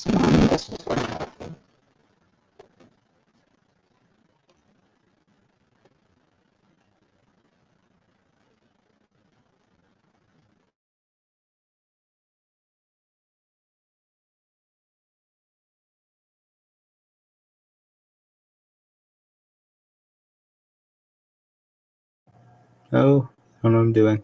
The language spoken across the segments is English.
This is what happened. Oh, I don't know what I'm doing.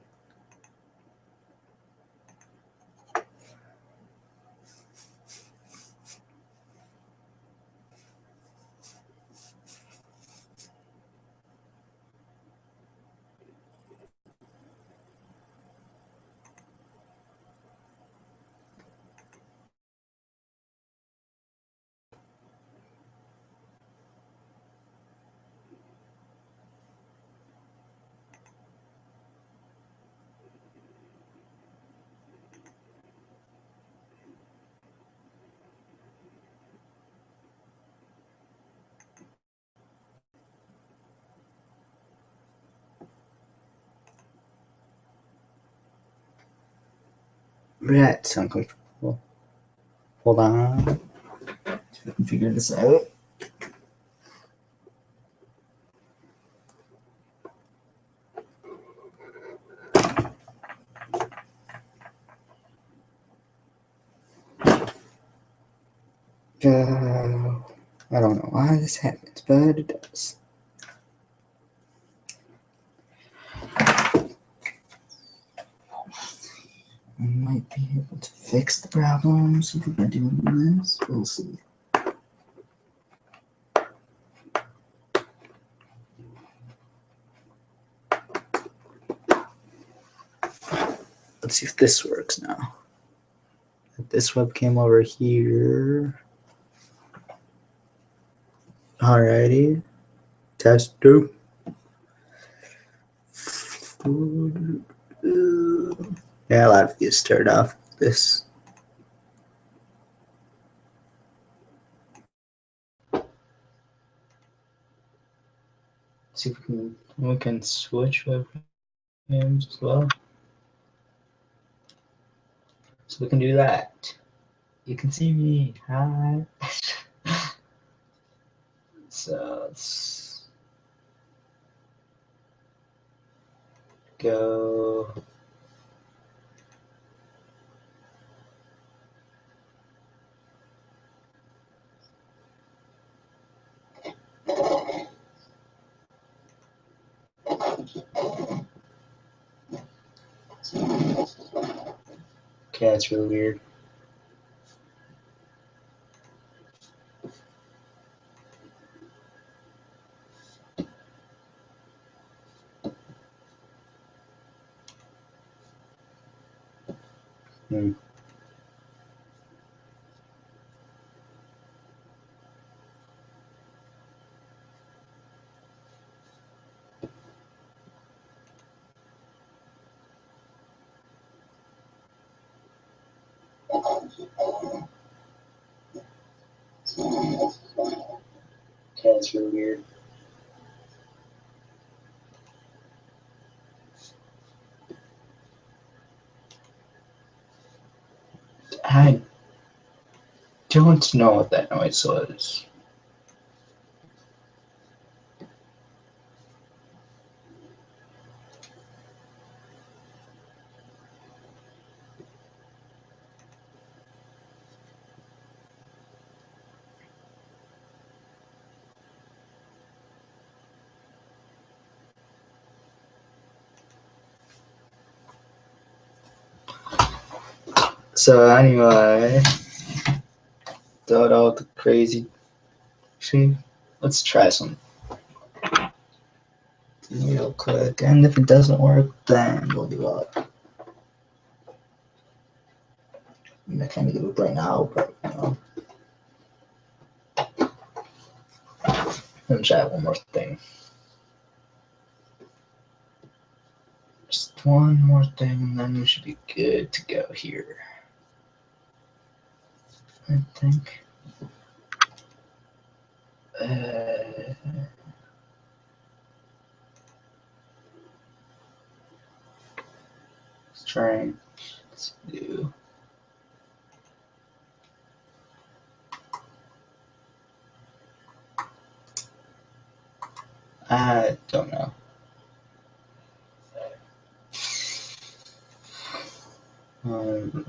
That's uncomfortable. Hold on. See if I can figure this out. I don't know why this happens, but it does. I might be able to fix the problems by doing this. We'll see. Let's see if this works now. Put this webcam over here. Alrighty. Test 2. Yeah, a lot of you start off this. See if we can switch webcams as well. So we can do that. You can see me. Hi. So let's go. Okay, that's really weird. Okay, that's really weird. I don't know what that noise was. So anyway, without all the crazy. See, let's try some real quick, and if it doesn't work, then we'll give up. I'm not trying to give up right now, but you know. Let me try one more thing. Just one more thing, and then we should be good to go here. I think. Let's try. Let's do. I don't know. Um,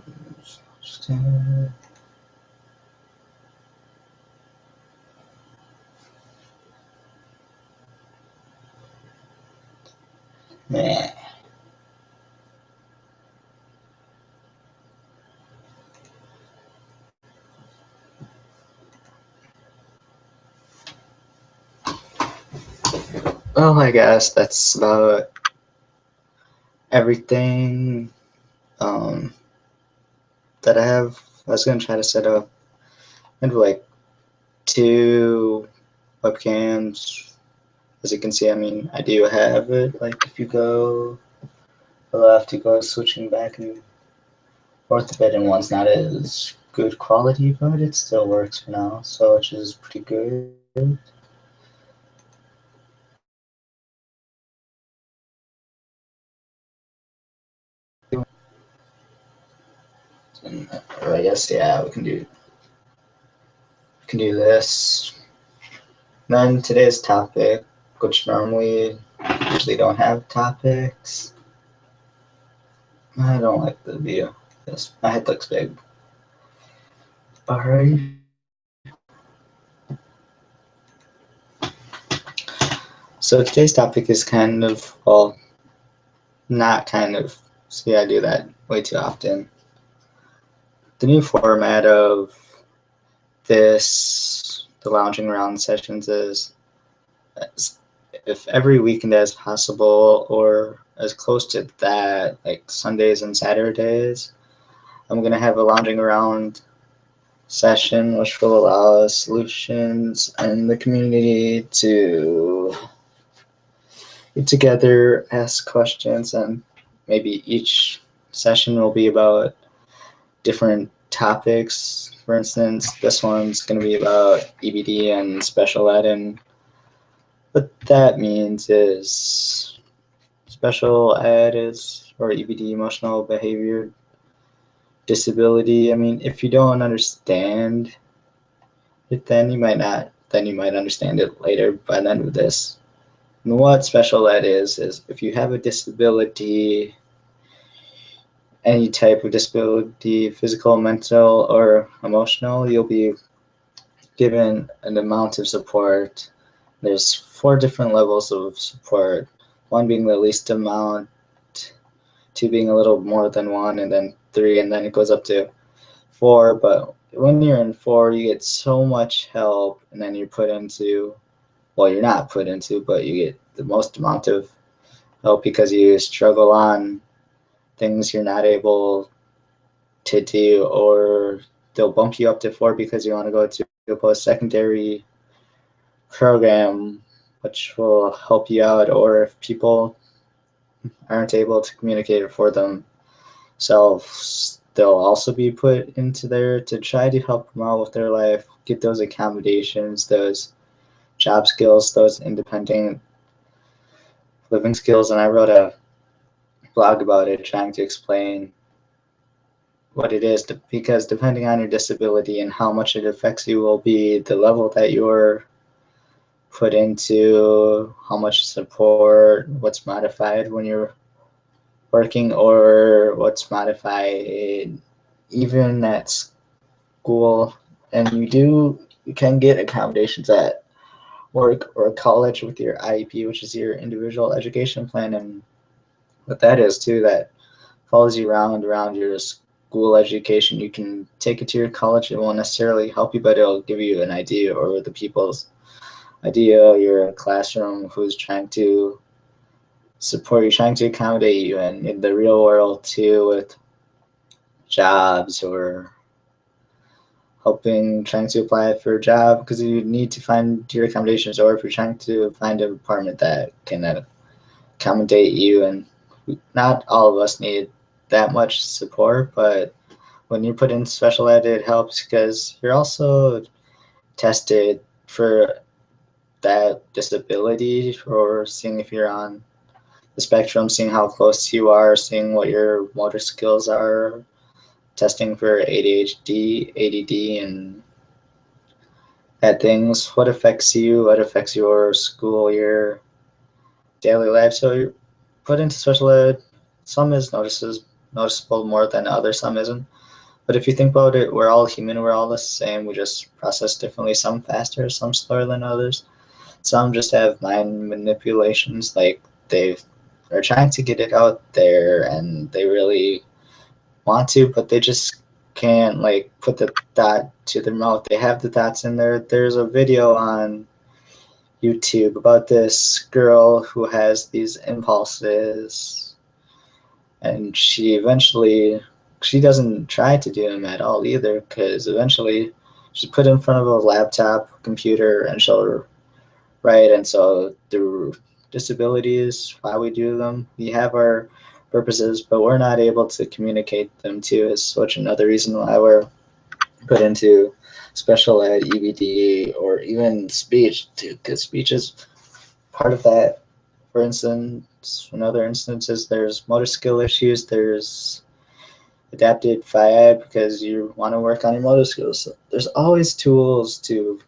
yeah. Well, I guess that's about everything that I have. I was gonna try to set up maybe like 2 webcams. As you can see, I mean, I do have it. Like if you go, I'll have to go switching back and forth a bit, and one's not as good quality, but it still works for now, so which is pretty good. And, or I guess yeah, we can do this. Then today's topic, which normally usually don't have topics. I don't like the view. Yes, my head looks big. Alright. So today's topic is kind of, well, not kind of. See, I do that way too often. The new format of the lounging around sessions is if every weekend as possible or as close to that, like Sundays and Saturdays, I'm going to have a lounging around session which will allow solutions and the community to get together, ask questions, and maybe each session will be about different topics. For instance, this one's going to be about EBD and special ed, and what that means is special ed is, or EBD, emotional behavior disability. I mean, if you don't understand it, then you might not. Then you might understand it later by the end of this. And what special ed is if you have a disability, any type of disability, physical, mental, or emotional, you'll be given an amount of support. There's 4 different levels of support, 1 being the least amount, 2 being a little more than 1, and then 3, and then it goes up to 4. But when you're in 4, you get so much help, and then you're put into, well, you're not put into, but you get the most amount of help because you struggle on things you're not able to do, or they'll bump you up to 4 because you want to go to a post-secondary program, which will help you out, or if people aren't able to communicate it for themselves, they'll also be put into there to try to help them out with their life, get those accommodations, those job skills, those independent living skills. And I wrote a blog about it trying to explain what it is, because depending on your disability and how much it affects you will be the level that you're put into, how much support, what's modified when you're working, or what's modified even at school. And you can get accommodations at work or college with your IEP, which is your individual education plan. And what that is too, that follows you around your school education. You can take it to your college. It won't necessarily help you, but it'll give you an idea, or the people's idea, your classroom, who's trying to support you, trying to accommodate you, and in the real world too, with jobs or helping, trying to apply for a job because you need to find your accommodations, or if you're trying to find an apartment that can accommodate you. And not all of us need that much support, but when you put in special ed, it helps because you're also tested for that disability, or seeing if you're on the spectrum, seeing how close you are, seeing what your motor skills are, testing for ADHD, ADD, and that things, what affects you, what affects your school year, daily life. So you're put into special ed. Some is noticeable more than others. Some isn't. But if you think about it, we're all human. We're all the same. We just process differently. Some faster, some slower than others. Some just have mind manipulations. Like they're trying to get it out there, and they really want to, but they just can't like put the thought to their mouth. They have the thoughts in there. There's a video on YouTube about this girl who has these impulses, and she doesn't try to do them at all either, because eventually she's put in front of a laptop computer and she'll write. And so the disability is why we do them. We have our purposes, but we're not able to communicate them too, is such another reason why we're put into special ed, EBD, or even speech too, because speech is part of that. For instance, in other instances, there's motor skill issues, there's adapted FIAD because you want to work on your motor skills. So there's always tools to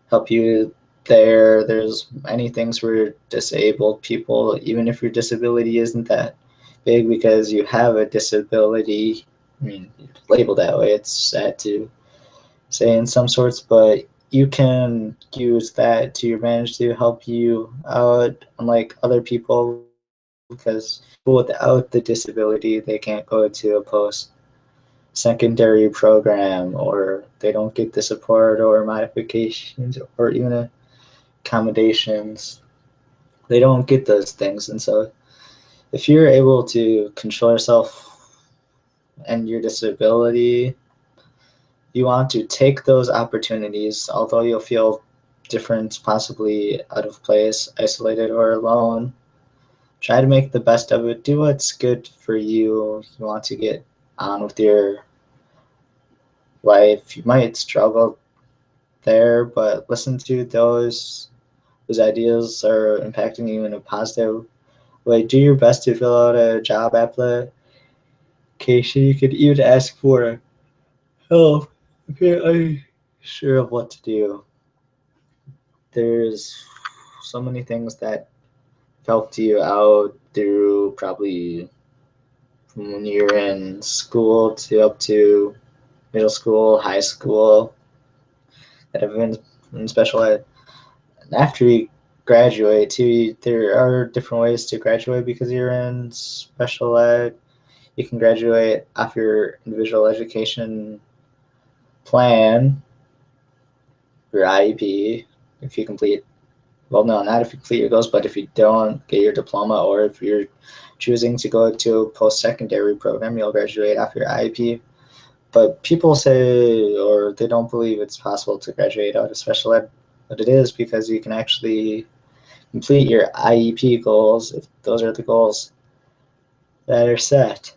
help you there. There's many things for disabled people, even if your disability isn't that big because you have a disability. I mean, labeled that way, it's sad to say in some sorts, but you can use that to your advantage to help you out, unlike other people, because without the disability, they can't go to a post-secondary program, or they don't get the support or modifications or even accommodations. They don't get those things. And so if you're able to control yourself and your disability, you want to take those opportunities, although you'll feel different, possibly out of place, isolated, or alone. Try to make the best of it. Do what's good for you. You want to get on with your life. You might struggle there, but listen to those ideas are impacting you in a positive way. Do your best to fill out a job application. You could even ask for help if you're unsure of what to do. There's so many things that helped you out through probably from when you're in school to up to middle school, high school, that have been in special ed. And after you graduate too, there are different ways to graduate because you're in special ed. You can graduate off your individual education plan, your IEP, if you complete, well, no, not if you complete your goals, but if you don't get your diploma, or if you're choosing to go to a post-secondary program, you'll graduate off your IEP. But people say, or they don't believe it's possible to graduate out of special ed, but it is, because you can actually complete your IEP goals if those are the goals that are set.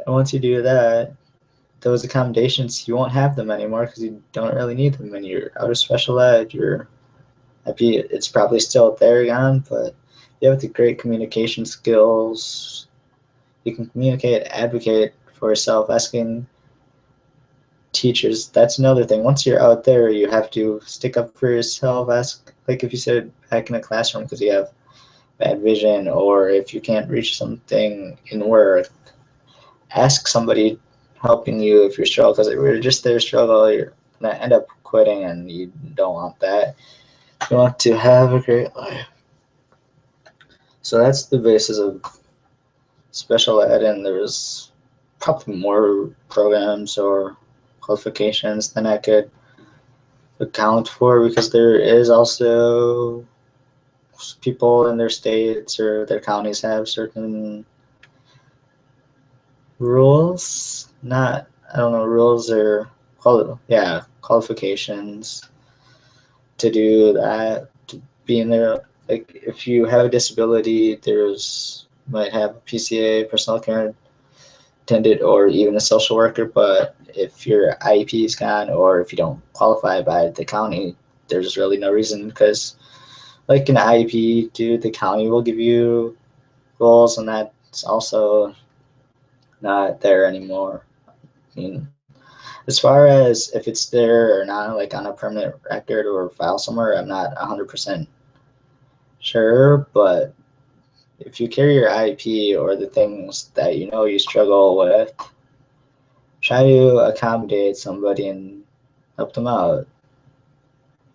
And once you do that, those accommodations, you won't have them anymore because you don't really need them. When you're out of special ed, it's probably still there gone, but you have the great communication skills. You can communicate, advocate for yourself, asking teachers. That's another thing. Once you're out there, you have to stick up for yourself. Ask, like if you sit back in a classroom because you have bad vision, or if you can't reach something in work, ask somebody helping you if you're struggling, because if you're just there struggle, you're gonna end up quitting, and you don't want that. You want to have a great life. So that's the basis of special ed, and there's probably more programs or qualifications than I could account for, because there is also people in their states or their counties have certain rules, not, I don't know, rules or qualifications to do that, to be in there. Like if you have a disability, there's might have a PCA, personal care attendant, or even a social worker. But if your IEP is gone, or if you don't qualify by the county, there's really no reason, because like an IEP, dude, the county will give you goals, and that's also not there anymore. I mean, as far as if it's there or not, like on a permanent record or file somewhere, I'm not 100% sure, but if you carry your IP or the things that you know you struggle with, try to accommodate somebody and help them out.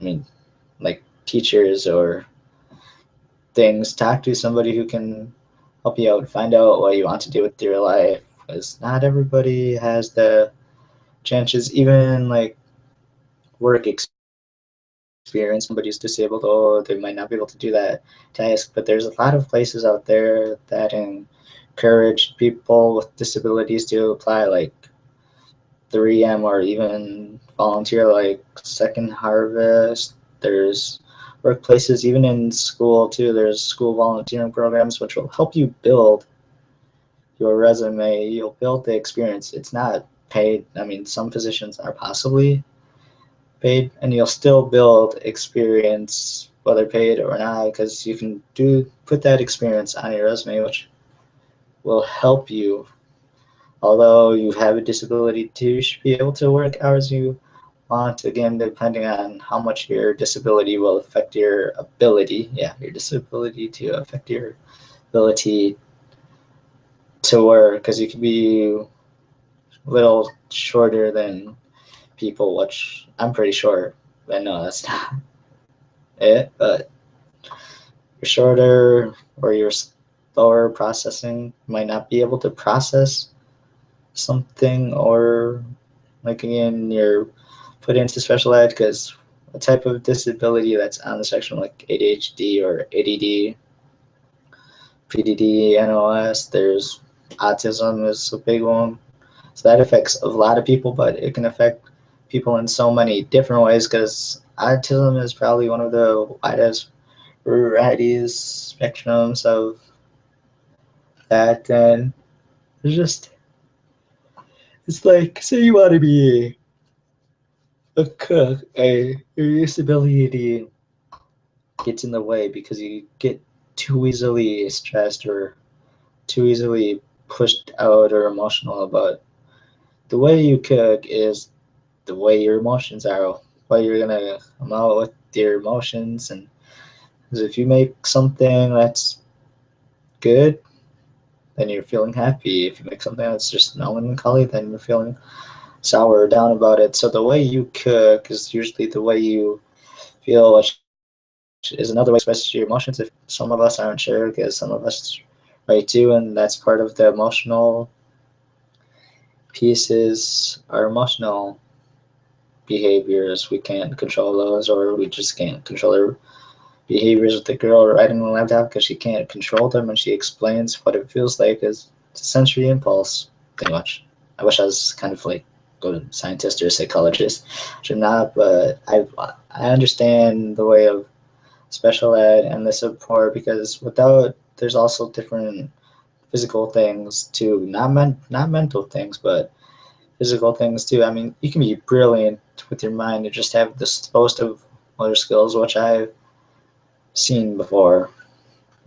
I mean, like teachers or things, talk to somebody who can help you out, find out what you want to do with your life, because not everybody has the chances, even like work experience. Somebody's disabled, oh, they might not be able to do that task, but there's a lot of places out there that encourage people with disabilities to apply, like 3M, or even volunteer like Second Harvest. There's workplaces, even in school too. There's school volunteering programs which will help you build your resume. You'll build the experience. It's not paid. I mean, some positions are possibly paid, and you'll still build experience whether paid or not, because you can put that experience on your resume, which will help you. Although you have a disability too, you should be able to work hours you want, again, depending on how much your disability will affect your ability. Yeah, your disability to affect your ability to work, because you can be a little shorter than people, which I'm pretty short. But no, that's not it. But you're shorter, or you're slower processing, might not be able to process something, or like again, you're put into special ed because a type of disability that's on the spectrum, like ADHD or ADD, PDD, NOS. There's autism is a big one. So that affects a lot of people, but it can affect people in so many different ways, because autism is probably one of the widest varieties, spectrums of that. And it's just, it's like, say you want to be a cook, your disability gets in the way because you get too easily stressed or too easily pushed out or emotional about the way you cook is the way your emotions are, what you're gonna come out with your emotions. And 'cause if you make something that's good, then you're feeling happy. If you make something that's just melancholy, then you're feeling sour or down about it. So the way you cook is usually the way you feel, which is another way to express your emotions. If some of us aren't sure, because some of us right too, and that's part of the emotional pieces. Our emotional behaviors, we can't control those, or we just can't control our behaviors with the girl riding the laptop because she can't control them, and she explains what it feels like as a sensory impulse, pretty much. I wish I was kind of like a scientist or a psychologist. I'm not, but I understand the way of special ed and the support, because without, there's also different physical things too, not mental things, but physical things too. I mean, you can be brilliant with your mind and just have this boast of motor skills, which I've seen before.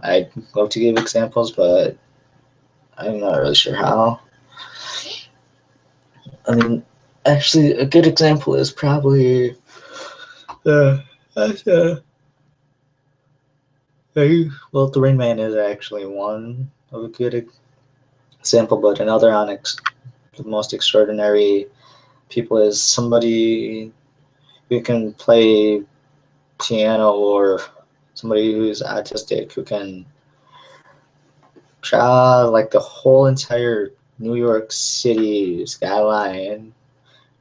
I'd love to give examples, but I'm not really sure how. I mean, actually, a good example is probably the well, the Rain Man is actually one of a good example, but another on the most extraordinary people is somebody who can play piano, or somebody who's autistic who can draw like the whole entire New York City skyline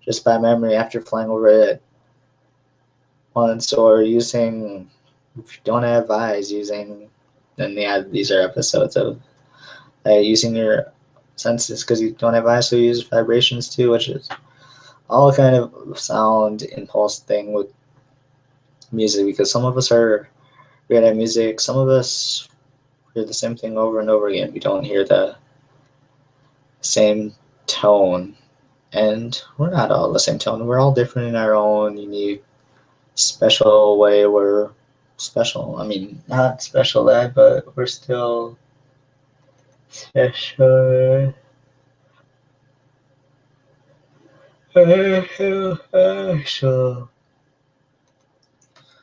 just by memory after flying over it once, or using, if you don't have eyes, using, then yeah, these are episodes of using your senses because you don't have eyes, so you use vibrations too, which is all kind of sound impulse thing with music, because some of us are great at music, some of us hear the same thing over and over again. We don't hear the same tone, and we're not all the same tone. We're all different in our own unique, special way. We're special. I mean, not special ed, but we're still special. Special.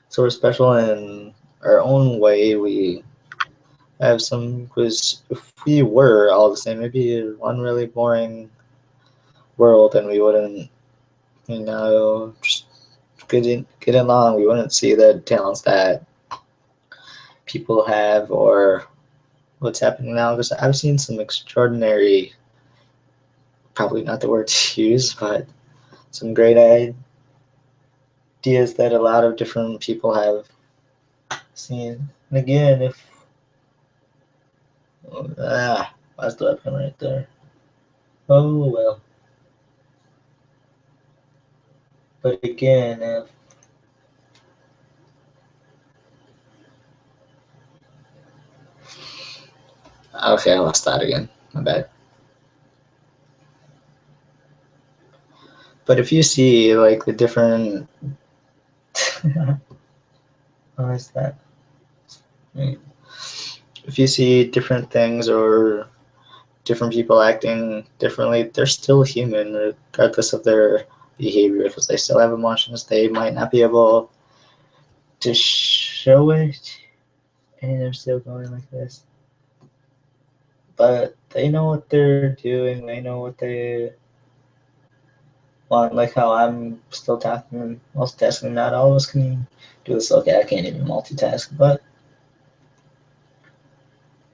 So we're special in our own way. We have some, because if we were all the same, it'd be one really boring world, and we wouldn't, just get along. We wouldn't see the talents that people have or what's happening now. Because I've seen some extraordinary, probably not the word to use, but some great ideas that a lot of different people have seen. And again, if why's the weapon right there? Oh well. But again, if okay, I lost that again. My bad. But if you see like the different, what is that? If you see different things or different people acting differently, they're still human regardless of their behavior, because they still have emotions. They might not be able to show it, and they're still going like this. But they know what they're doing. They know what they want. Like how I'm still talking and multitasking. Not all of us can do this. Okay, I can't even multitask, but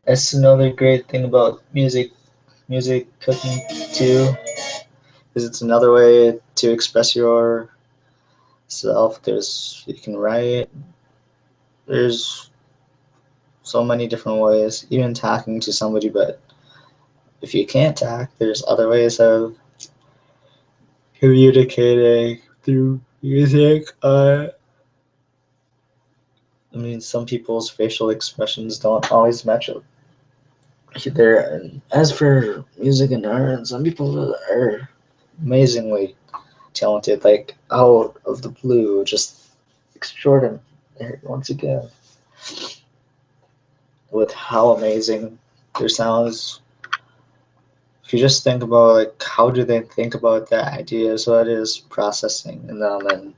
that's another great thing about music cooking too, is it's another way to express yourself. You can write. There's so many different ways, even talking to somebody. But if you can't talk, there's other ways of communicating through music. Some people's facial expressions don't always match up either. And as for music and art, some people are amazingly talented, like out of the blue, just extraordinary once again, with how amazing their sounds. If you just think about like how do they think about the ideas, what is processing in them, and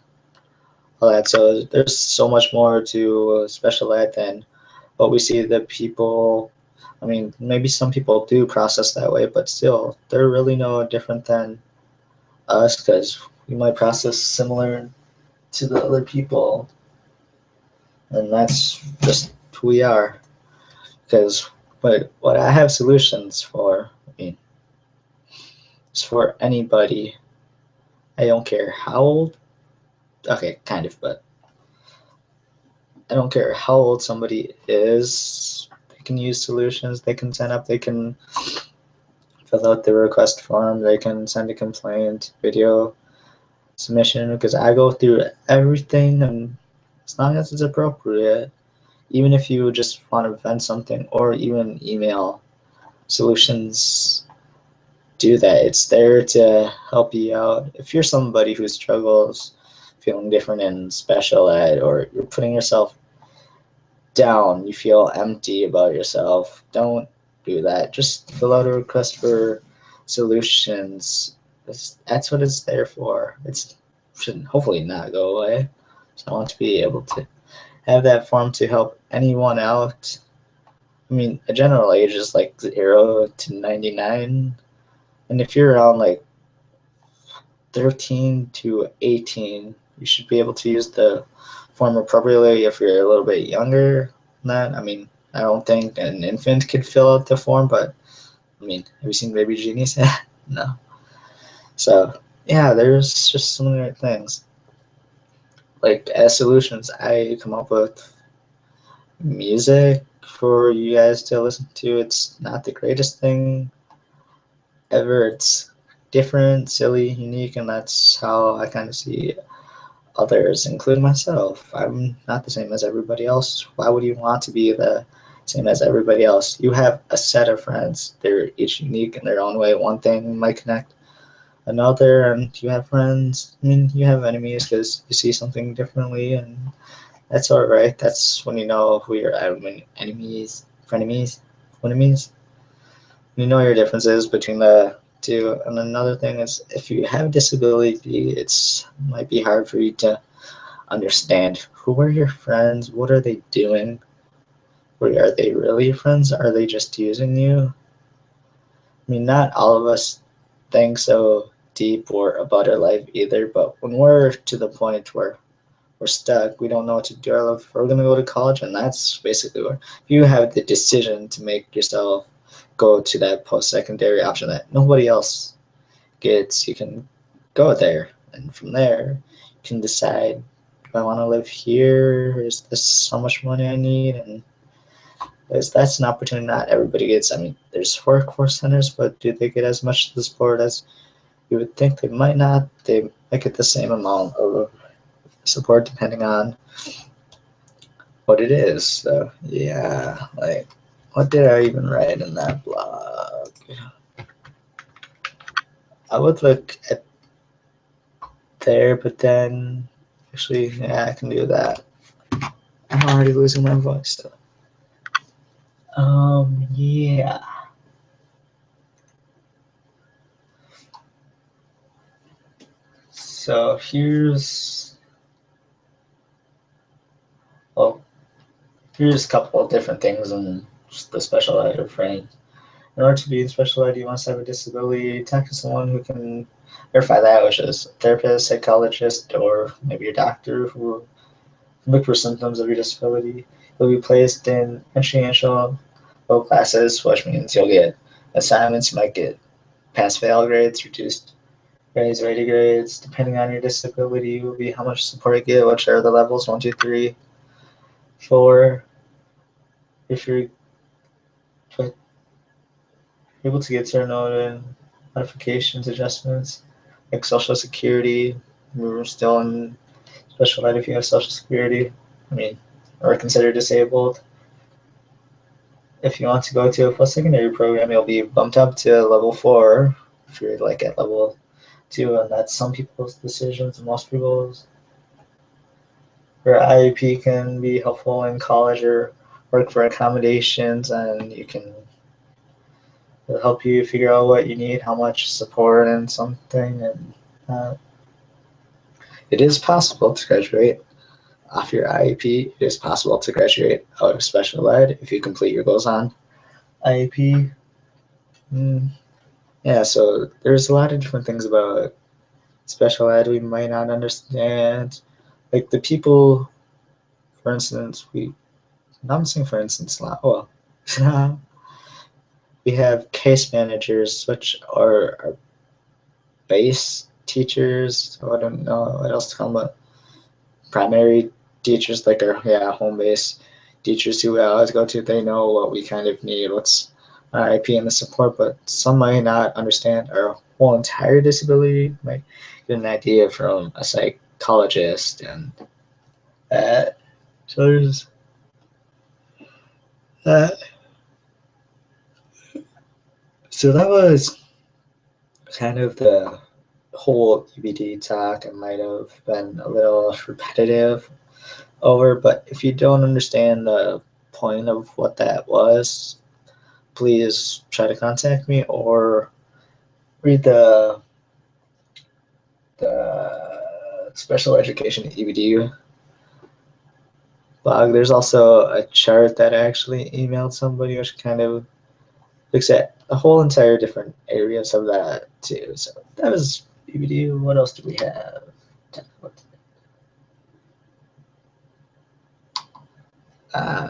all that. So there's so much more to special ed than what we see that people. Maybe some people do process that way, but still, they're really no different than us, because we might process similar to the other people, and that's just who we are. Because what I have solutions for, is for anybody. I don't care how old. Okay, kind of, but I don't care how old somebody is. They can use solutions. They can sign up. They can fill out the request form. They can send a complaint, video submission, because I go through everything, and as long as it's appropriate, even if you just want to vent something or even email solutions, do that. It's there to help you out. If you're somebody who struggles feeling different in special ed, or you're putting yourself down, you feel empty about yourself, don't do that. Just fill out a request for solutions. That's what it's there for. It should hopefully not go away. So I want to be able to have that form to help anyone out. A general age is like 0 to 99. And if you're around like 13 to 18, you should be able to use the form appropriately. If you're a little bit younger than that, I don't think an infant could fill out the form, but have you seen Baby Genies? No. So yeah, there's just so many things. Like as solutions, I come up with music for you guys to listen to. It's not the greatest thing ever. It's different, silly, unique, and that's how I kind of see others, including myself. I'm not the same as everybody else. Why would you want to be the same as everybody else? You have a set of friends. They're each unique in their own way. One thing might connect another, and you have friends. You have enemies because you see something differently, and that's all right. That's when you know who your enemies, frenemies, frenemies. You know your differences between the two. And another thing is, if you have a disability, it's might be hard for you to understand who are your friends, what are they doing, or are they really your friends, are they just using you? I mean, not all of us think so deep or about our life either, but when we're to the point where we're stuck, we don't know what to do, or if we're going to go to college, and that's basically where you have the decision to make yourself go to that post-secondary option that nobody else gets. You can go there, and from there, you can decide, do I want to live here? Is this how much money I need? And that's an opportunity not everybody gets. I mean, there's workforce centers, but do they get as much of the support as you would think? They might not. They might get the same amount of support depending on what it is. So yeah, like what did I even write in that blog? I would look at there, but then actually, yeah, I can do that. I'm already losing my voice. So. Yeah. So well, here's a couple of different things in the special ed frame. In order to be in special ed, you must have a disability. Talk to someone who can verify that, which is a therapist, psychologist, or maybe your doctor who can look for symptoms of your disability. You'll be placed in entry-initial low classes, which means you'll get assignments. You might get pass-fail grades, reduced grades, rated grades. Depending on your disability, will be how much support you get, which are the levels 1, 2, 3, 4. If you're able to get certain modifications, adjustments, like Social Security. We're still in special ed if you have Social Security. I mean, or considered disabled. If you want to go to a post-secondary program, you'll be bumped up to level 4 if you're like at level 2, and that's some people's decisions and most people's. Your IEP can be helpful in college or work for accommodations, and you can it'll help you figure out what you need, how much support and something, and it is possible to graduate off your IEP. It is possible to graduate out of special ed if you complete your goals on IEP. Yeah, so there's a lot of different things about special ed we might not understand. Like the people, for instance, I'm saying for instance, well, we have case managers, which are our base teachers. I don't know what else to call them, but primary teachers, like our home base teachers who we always go to. They know what we kind of need, what's our IP and the support, but some might not understand our whole entire disability. Might get an idea from a psychologist, and so there's that. So that was kind of the whole EBD talk. I might have been a little repetitive over, but if you don't understand the point of what that was, please try to contact me or read the special education EBD blog. There's also a chart that I actually emailed somebody, which kind of looks at the whole entire different areas of that too. So that was EBD. What else do we have?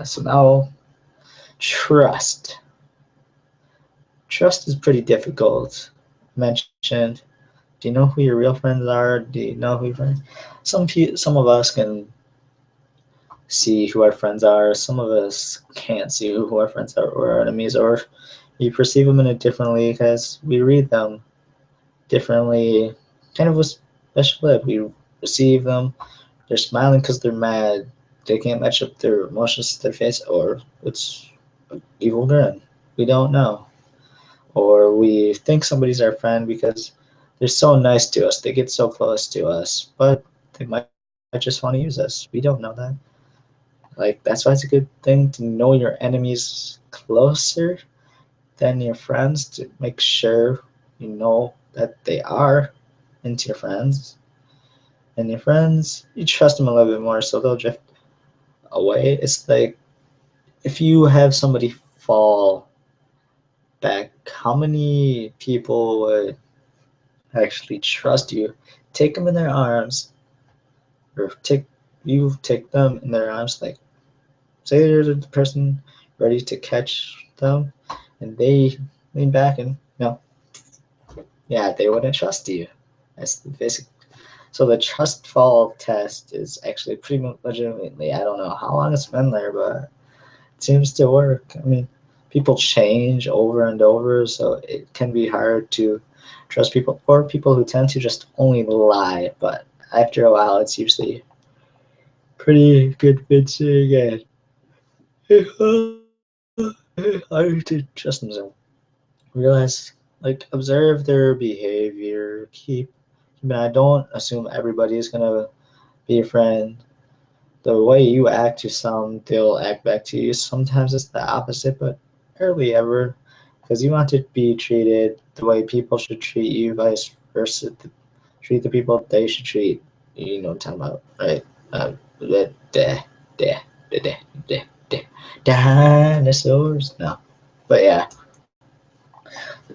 So now trust. Trust is pretty difficult. Mentioned. Do you know who your real friends are? Do you know who your friends? Some of us can see who our friends are. Some of us can't see who our friends are or our enemies, or we perceive them in it differently because we read them differently. Kind of with special ed, we receive them. They're smiling because they're mad. They can't match up their emotions to their face, or it's an evil grin. We don't know. Or we think somebody's our friend because they're so nice to us. They get so close to us, but they might just want to use us. We don't know that. Like, that's why it's a good thing to know your enemies closer than your friends, to make sure you know that they are into your friends. And your friends, you trust them a little bit more, so they'll drift away. It's like if you have somebody fall back, how many people would actually trust you? Take them in their arms, or take them in their arms. Like, say you're the person ready to catch them, and they lean back and yeah, they wouldn't trust you. That's the basic. So the trust fall test is actually pretty legitimately. I don't know how long it's been there, but it seems to work. I mean, people change over and over, so it can be hard to trust people, or people who tend to just only lie. But after a while, it's usually pretty convincing and hard to trust them. So realize, like, observe their behavior. I mean, I don't assume everybody is gonna be your friend. The way you act to some, they'll act back to you. Sometimes it's the opposite, but rarely ever, because you want to be treated the way people should treat you, vice versa. Treat the people they should treat. You know what I'm talking about, right? Da, da, da, da, da, da, dinosaurs. No, but yeah.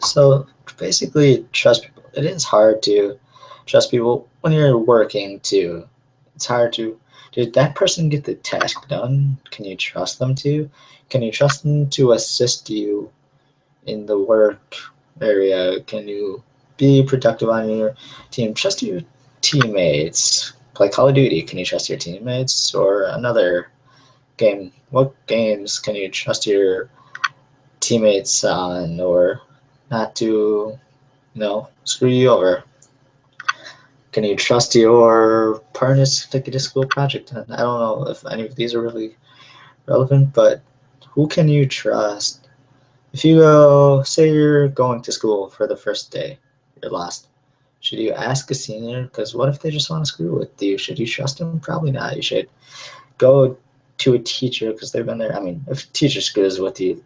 So basically, trust people. It is hard to trust people when you're working too. It's hard to. Did that person get the task done? Can you trust them to? Can you trust them to assist you in the work area? Can you be productive on your team? Trust your teammates. Play Call of Duty. Can you trust your teammates? Or another game? What games can you trust your teammates on, or not to, screw you over? Can you trust your partners to get a school project done? I don't know if any of these are really relevant, but who can you trust? If you go, say you're going to school for the first day, you're lost. Should you ask a senior? Because what if they just want to screw with you? Should you trust them? Probably not. You should go to a teacher because they've been there. I mean, if a teacher screws with you,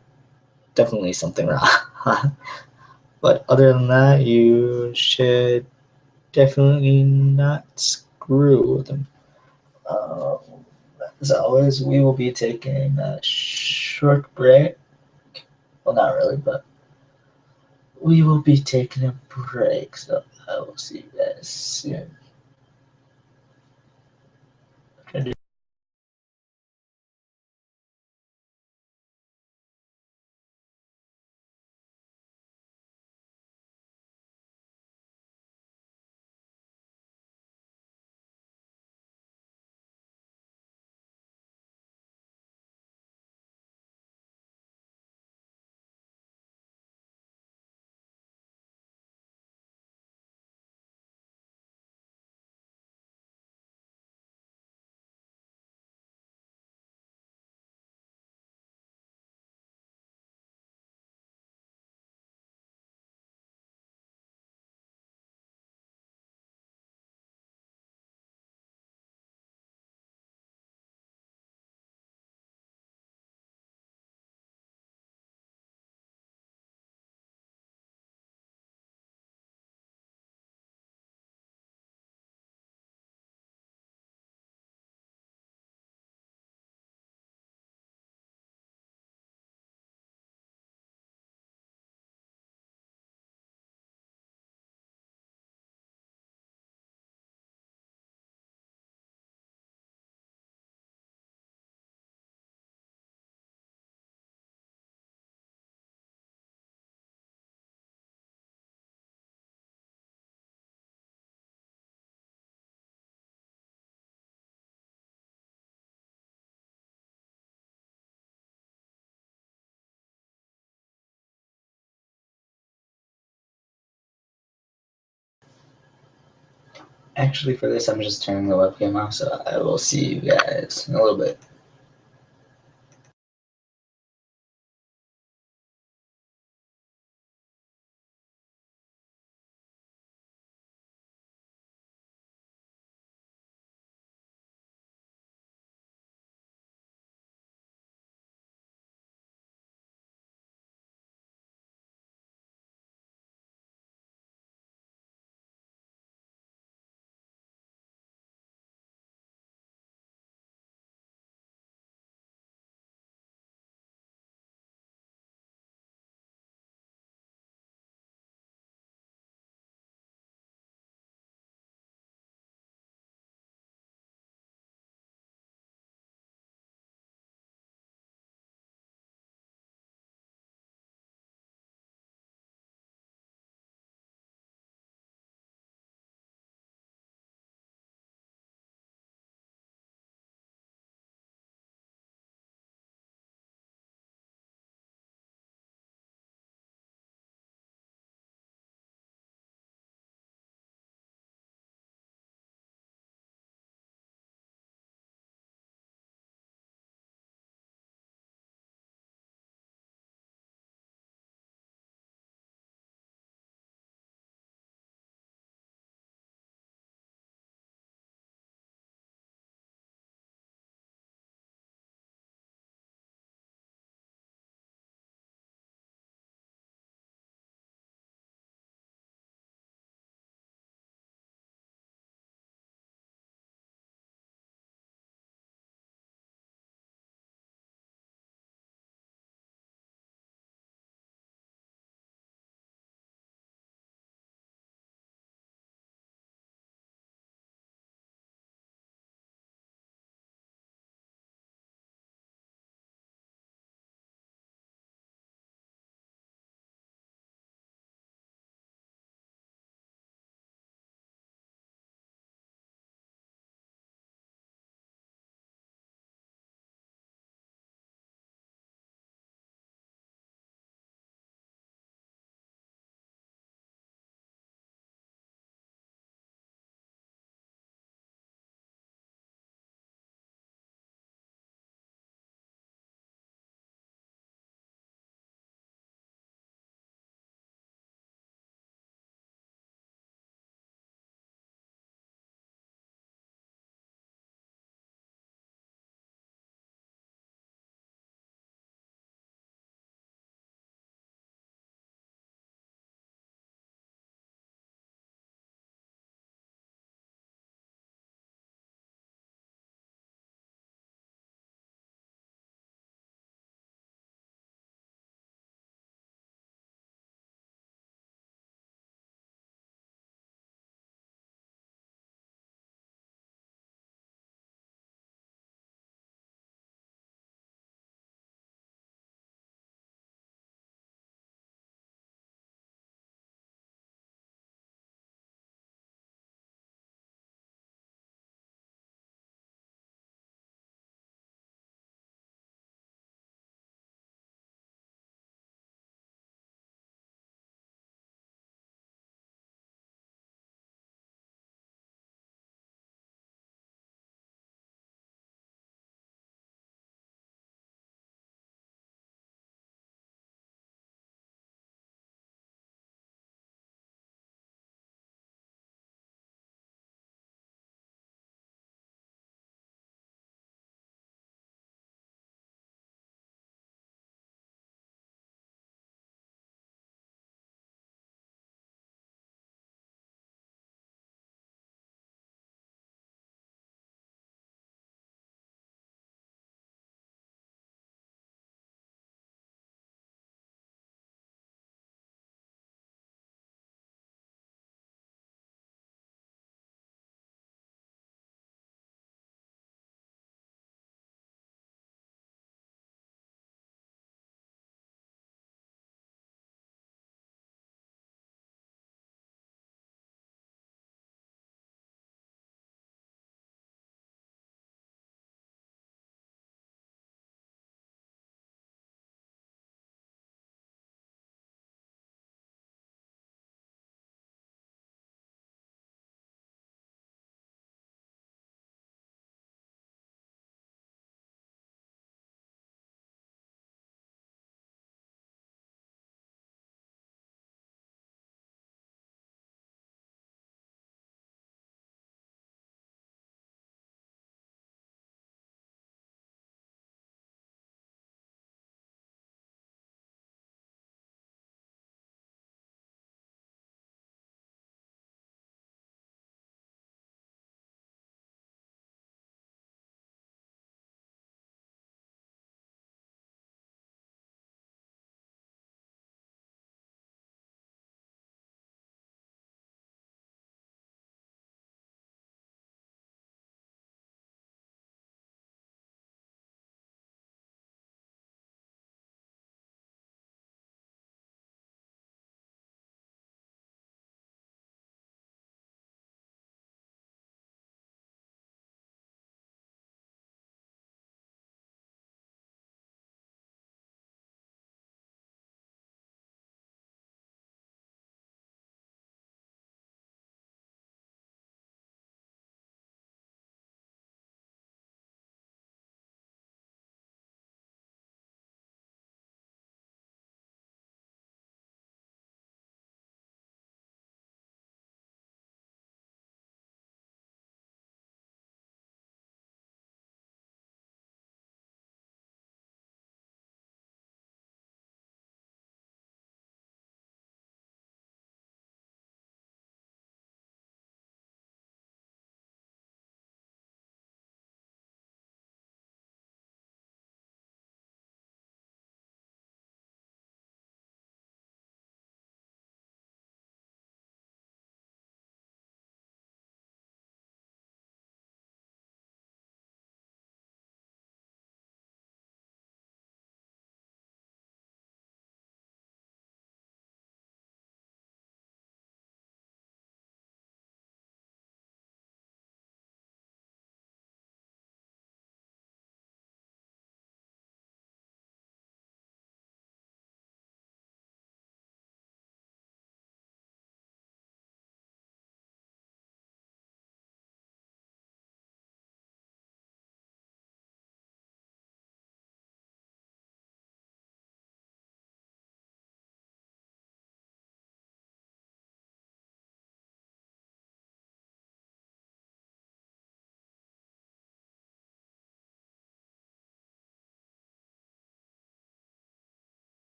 definitely something wrong. But other than that, you should definitely not screw with them. Um, as always, we will be taking a short break. Well, not really, but we will be taking a break. So I will see you guys soon. Actually, for this, I'm just turning the webcam off, so I will see you guys in a little bit.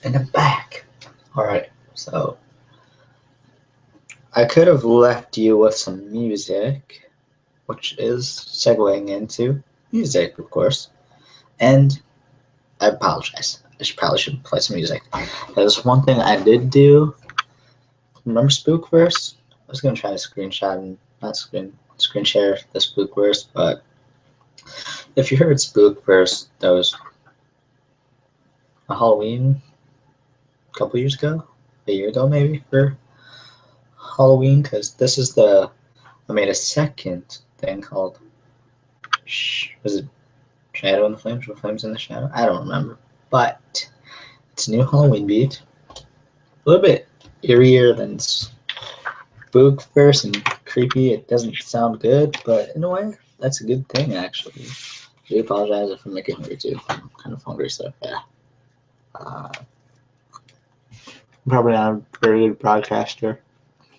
And I'm back. Alright, so I could have left you with some music, which is segueing into music, of course. And I apologize. Probably should play some music. There's one thing I did do. Remember Spookverse? I was gonna try to screenshot and not screen share the Spookverse, but if you heard Spookverse, that was a Halloween a couple years ago, a year ago maybe for Halloween, because this is I made a second thing called was it Shadow in the Flames or Flames in the Shadow? I don't remember, but it's a new Halloween beat, a little bit eerier than Spookverse and creepy. It doesn't sound good, but in a way, that's a good thing actually. I do apologize if I'm making hungry too. I'm kind of hungry, so yeah. I'm probably not a very good broadcaster.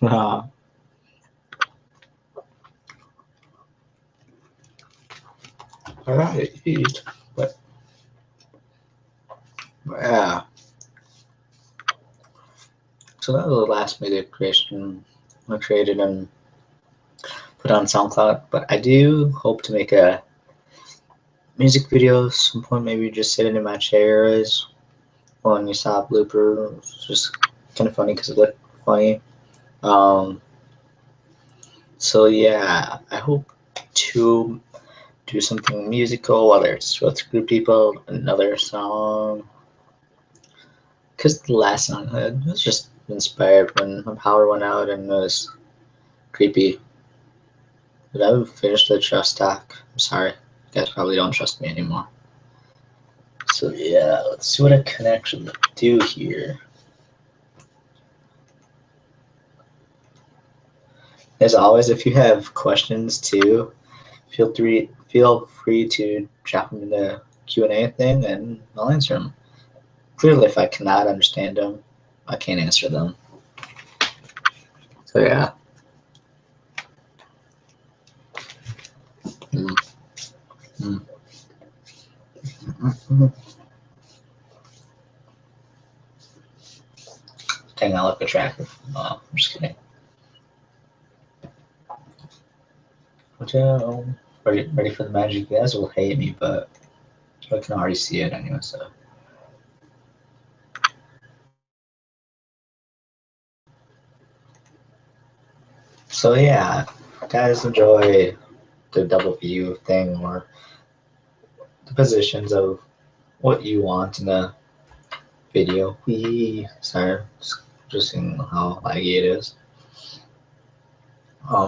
Alright, eat. But yeah. So that was the last music creation I created and put on SoundCloud. But I do hope to make a music video at some point, maybe just sitting in my chairs when you saw a blooper. It's just kind of funny because it looked funny. So yeah, I hope to do something musical, whether it's with group people, another song. Because the last song was just inspired when my power went out and it was creepy. But I haven't finished the trust talk. I'm sorry. You guys probably don't trust me anymore. So yeah, let's see what I can actually do here. As always, if you have questions too, feel free to drop them in the Q&A thing and I'll answer them. Clearly, if I cannot understand them, I can't answer them. So yeah. Dang, I left the track. I'm just kidding. Ready for the magic? You guys will hate me, but I can already see it anyway, so. So yeah, guys enjoy the double view thing or the positions of what you want in a video. Sorry, just seeing how laggy it is.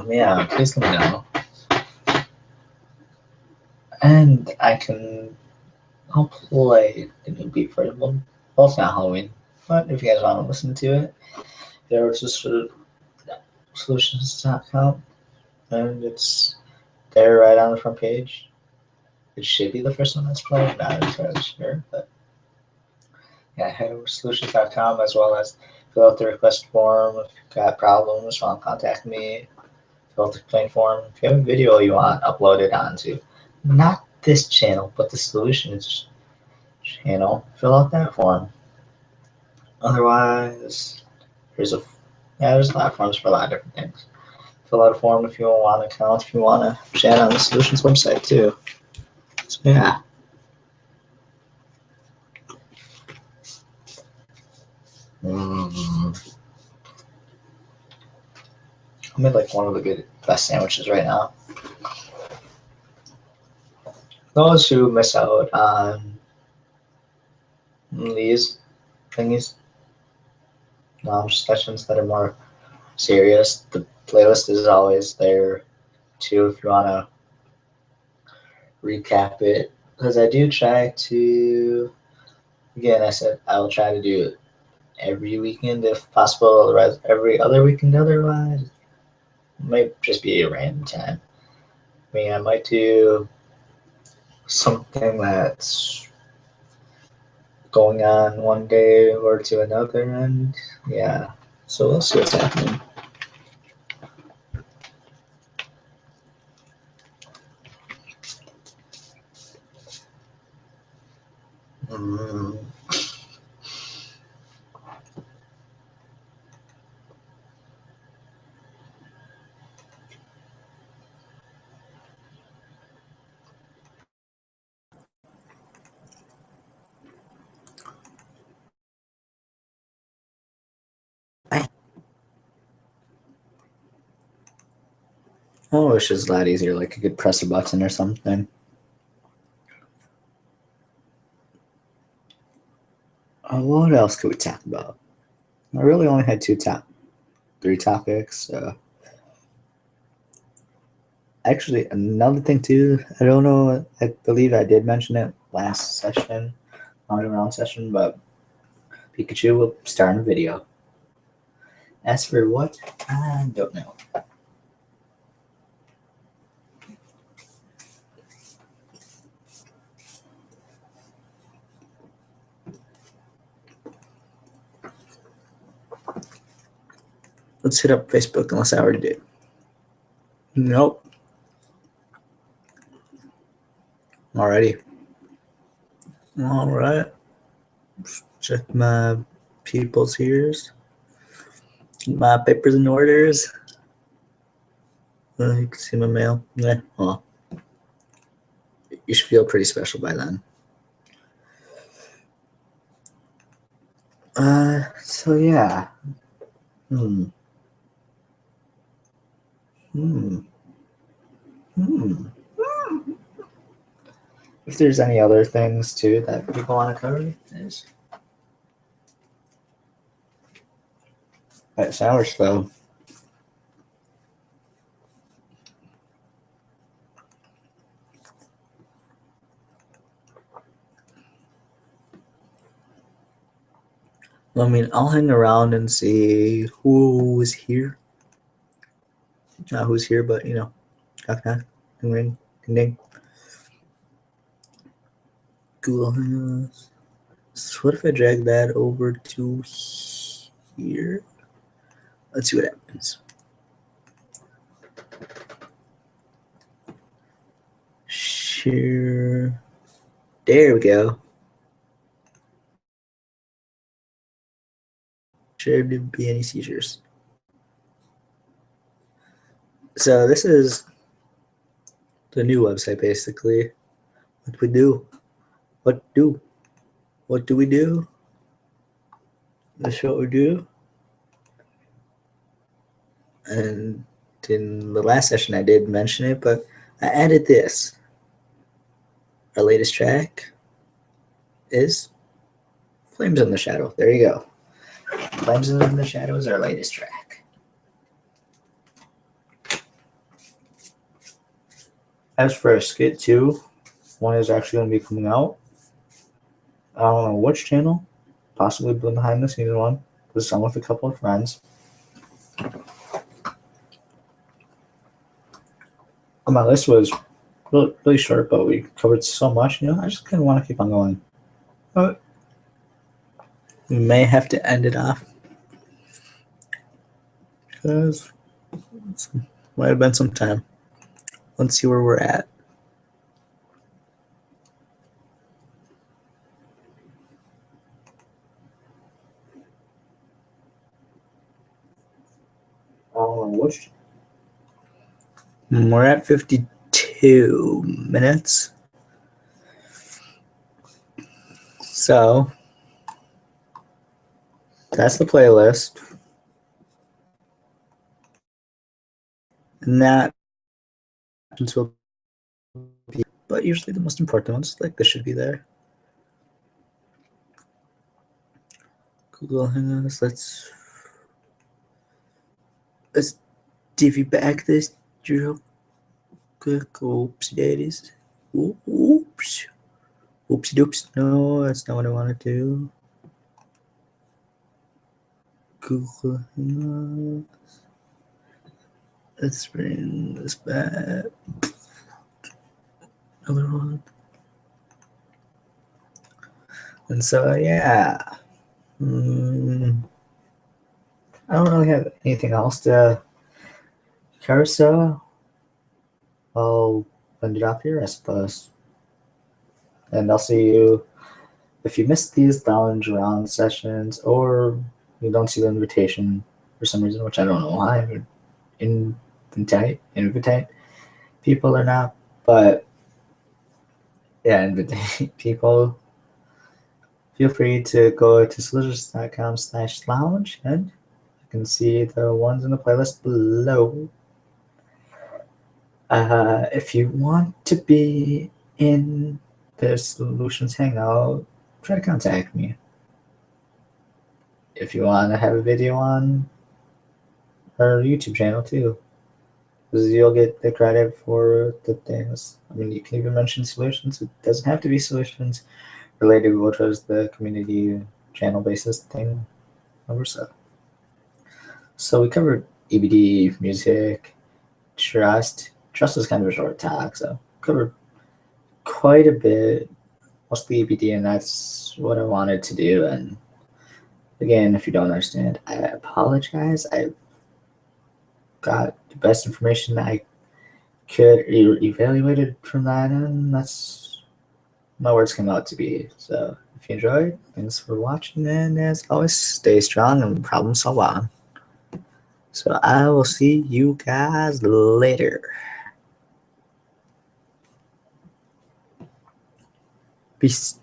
Yeah, please let me know. And I'll play the new beat for it. Well, it's not Halloween, but if you guys want to listen to it, there's just solutions.com, and it's there right on the front page. It should be the first one that's played. Not entirely sure, but yeah, head over to solutions.com as well as fill out the request form. If you've got problems, want to contact me. Fill out the complaint form. If you have a video you want uploaded onto not this channel, but the solutions channel, fill out that form. Otherwise, there's a lot of forms for a lot of different things. Fill out a form if you want an account, if you want to chat on the solutions website too. So yeah. I made like one of the best sandwiches right now. Those who miss out on these thingies, sessions that are more serious, the playlist is always there too if you want to recap it. Because I do try to, again, I said I will try to do it every weekend if possible, every other weekend otherwise. It might just be a random time. I mean, I might do something that's going on one day or to another, and yeah, so we'll see what's happening. Oh, it's just a lot easier. Like you could press a button or something. What else could we talk about? I really only had three topics. Actually, another thing too. I don't know. I believe I did mention it last session, not around session, but Pikachu will star in a video. As for what, I don't know. Let's hit up Facebook unless I already did. Nope. Alrighty. All right. Check my people's ears. My papers and orders. You can see my mail. Yeah. Well, you should feel pretty special by then. So yeah. If there's any other things too that people want to cover, is that sours though. I mean, I'll hang around and see who is here. Not who's here, but you know, knock knock, ding ring, ding ding. Google Hangouts. So what if I drag that over to here? Let's see what happens. Share. There we go. Share to be any seizures. So this is the new website basically. What we do? What do? What do we do? That's what we do. And in the last session I did mention it, but I added this. Our latest track is Flames in the Shadow. There you go. Flames in the Shadow is our latest track. As for a skit 2, one is actually going to be coming out. I don't know which channel, possibly the behind the scenes one, because I'm with a couple of friends. My list was really, really short, but we covered so much, you know, I just kind of want to keep on going. But we may have to end it off because it might have been some time. Let's see where we're at. We're at 52 minutes. So that's the playlist. And that will be, but usually the most important ones, like this should be there. Google Hangouts, let's divvy back this real quick. Oopsie daisies. Oops. Oopsie doops. No, that's not what I want to do. Google Hangouts. Let's bring this back. Another one. And so, yeah. I don't really have anything else to cover, so I'll end it off here, I suppose. And I'll see you if you missed these lounge around sessions or you don't see the invitation for some reason, which I don't know why I would invite people or not, but yeah, invite people. Feel free to go to solidus.com/lounge and you can see the ones in the playlist below. If you want to be in the Solutions Hangout, try to contact me. If you want to have a video on our YouTube channel too, because you'll get the credit for the things. I mean, you can even mention solutions. It doesn't have to be solutions related to what was the community channel basis thing over stuff. So we covered EBD, music, trust. Trust was kind of a short talk, so covered quite a bit, mostly EBD, and that's what I wanted to do. And again, if you don't understand, I apologize. I got the best information I could evaluated from that, and that's my words came out to be. So if you enjoyed, thanks for watching, and as always, stay strong and problem solve on. So I will see you guys later. Peace.